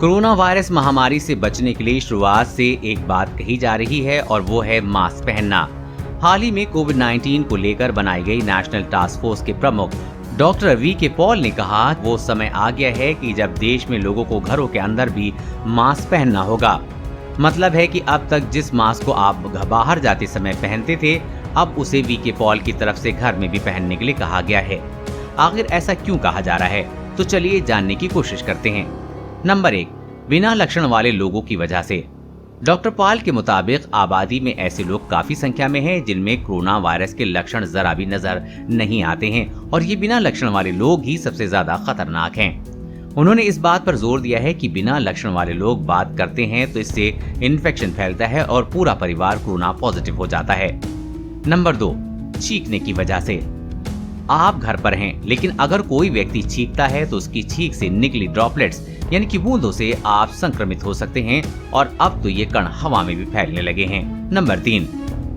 Corona virus महामारी से बचने के लिए शुरुआत से एक बात कही जा रही है और वो है मास्क पहनना। हाल ही में कोविड-19 को लेकर बनाई गई नेशनल टास्क फोर्स के प्रमुख डॉक्टर वी.के. पॉल ने कहा वो समय आ गया है कि जब देश में लोगों को घरों के अंदर भी मास्क पहनना होगा। मतलब है कि अब तक जिस मास्क को आप बाहर जाते समय पहनते थे, अब उसे वी.के. पॉल की तरफ से घर में भी पहनने के लिए कहा गया है। आखिर ऐसा क्यों कहा जा रहा है, तो चलिए जानने की कोशिश करते हैं। नंबर 1, बिना लक्षण वाले लोगों की वजह से। डॉक्टर पॉल के मुताबिक आबादी में ऐसे लोग काफी संख्या में हैं जिनमें कोरोना वायरस के लक्षण जरा भी नजर नहीं आते हैं और ये बिना लक्षण वाले लोग ही सबसे ज्यादा खतरनाक हैं। उन्होंने इस बात पर जोर दिया है कि बिना लक्षण वाले लोग बात करते हैं तो इससे इन्फेक्शन फैलता है और पूरा परिवार कोरोना पॉजिटिव हो जाता है। नंबर 2, छींकने की वजह से। आप घर पर हैं, लेकिन अगर कोई व्यक्ति छींकता है तो उसकी छींक से निकली ड्रॉपलेट्स यानी कि बूंदों से आप संक्रमित हो सकते हैं और अब तो ये कण हवा में भी फैलने लगे हैं। नंबर 3,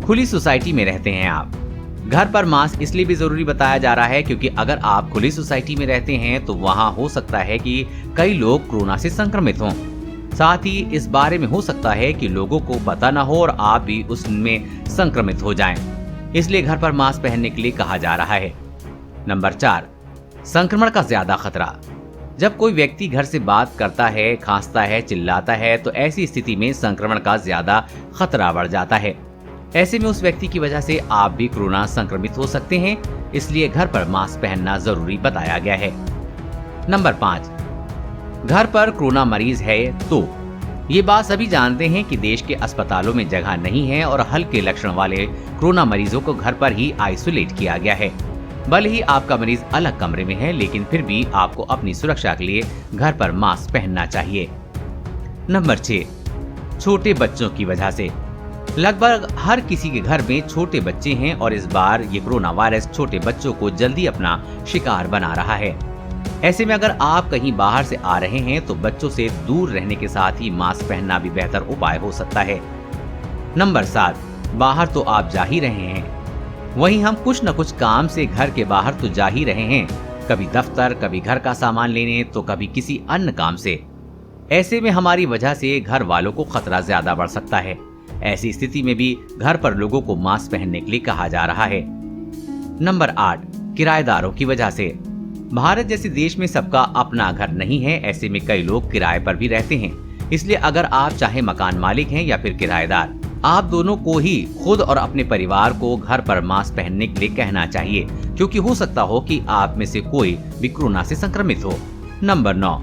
खुली सोसाइटी में रहते हैं आप। घर पर मास्क इसलिए भी जरूरी बताया जा रहा है क्योंकि अगर आप खुली सोसाइटी में रहते हैं तो वहाँ हो सकता है कि कई लोग कोरोना से संक्रमित हों। साथ ही इस बारे में हो सकता है कि लोगों को पता न हो और आप भी उसमें संक्रमित हो जाएं। इसलिए घर पर मास्क पहनने के लिए कहा जा रहा है। नंबर 4, संक्रमण का ज्यादा खतरा। जब कोई व्यक्ति घर से बात करता है, खांसता है, चिल्लाता है तो ऐसी स्थिति में संक्रमण का ज्यादा खतरा बढ़ जाता है। ऐसे में उस व्यक्ति की वजह से आप भी कोरोना संक्रमित हो सकते हैं, इसलिए घर पर मास्क पहनना जरूरी बताया गया है। नंबर 5, घर पर कोरोना मरीज है तो। ये बात सभी जानते हैं कि देश के अस्पतालों में जगह नहीं है और हल्के लक्षण वाले कोरोना मरीजों को घर पर ही आइसोलेट किया गया है। भले ही आपका मरीज अलग कमरे में है, लेकिन फिर भी आपको अपनी सुरक्षा के लिए घर पर मास्क पहनना चाहिए। नंबर 6, छोटे बच्चों की वजह से। लगभग हर किसी के घर में छोटे बच्चे हैं और इस बार ये कोरोना वायरस छोटे बच्चों को जल्दी अपना शिकार बना रहा है। ऐसे में अगर आप कहीं बाहर से आ रहे हैं तो बच्चों से दूर रहने के साथ ही मास्क पहनना भी बेहतर उपाय हो सकता है। नंबर 7, बाहर तो आप जा ही रहे हैं, वहीं हम कुछ न कुछ काम से घर के बाहर तो जा ही रहे हैं, कभी दफ्तर, कभी घर का सामान लेने, तो कभी किसी अन्य काम से। ऐसे में हमारी वजह से घर वालों को खतरा ज्यादा बढ़ सकता है। ऐसी स्थिति में भी घर पर लोगों को मास्क पहनने के लिए कहा जा रहा है। नंबर 8, किराएदारों की वजह से। भारत जैसे देश में सबका अपना घर नहीं है, ऐसे में कई लोग किराए पर भी रहते हैं। इसलिए अगर आप चाहे मकान मालिक हैं या फिर किराएदार, आप दोनों को ही खुद और अपने परिवार को घर पर मास्क पहनने के लिए कहना चाहिए, क्योंकि हो सकता हो कि आप में से कोई भी कोरोना से संक्रमित हो। नंबर 9,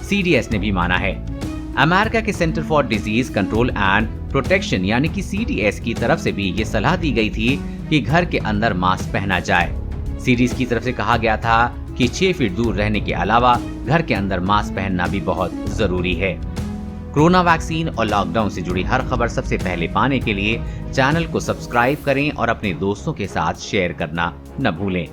CDS ने भी माना है। अमेरिका के centre for disease control and protection यानी कि CDS की तरफ से भी ये सलाह दी गई थी कि घर के अंदर मास्क पहना जाए। CDS की तरफ से कहा गया था कि 6 फीट दूर रहने के अलावा घर के अंदर मास्क पहनना भी बहुत जरूरी है। कोरोना वैक्सीन और लॉकडाउन से जुड़ी हर खबर सबसे पहले पाने के लिए चैनल को सब्सक्राइब करें और अपने दोस्तों के साथ शेयर करना न भूलें।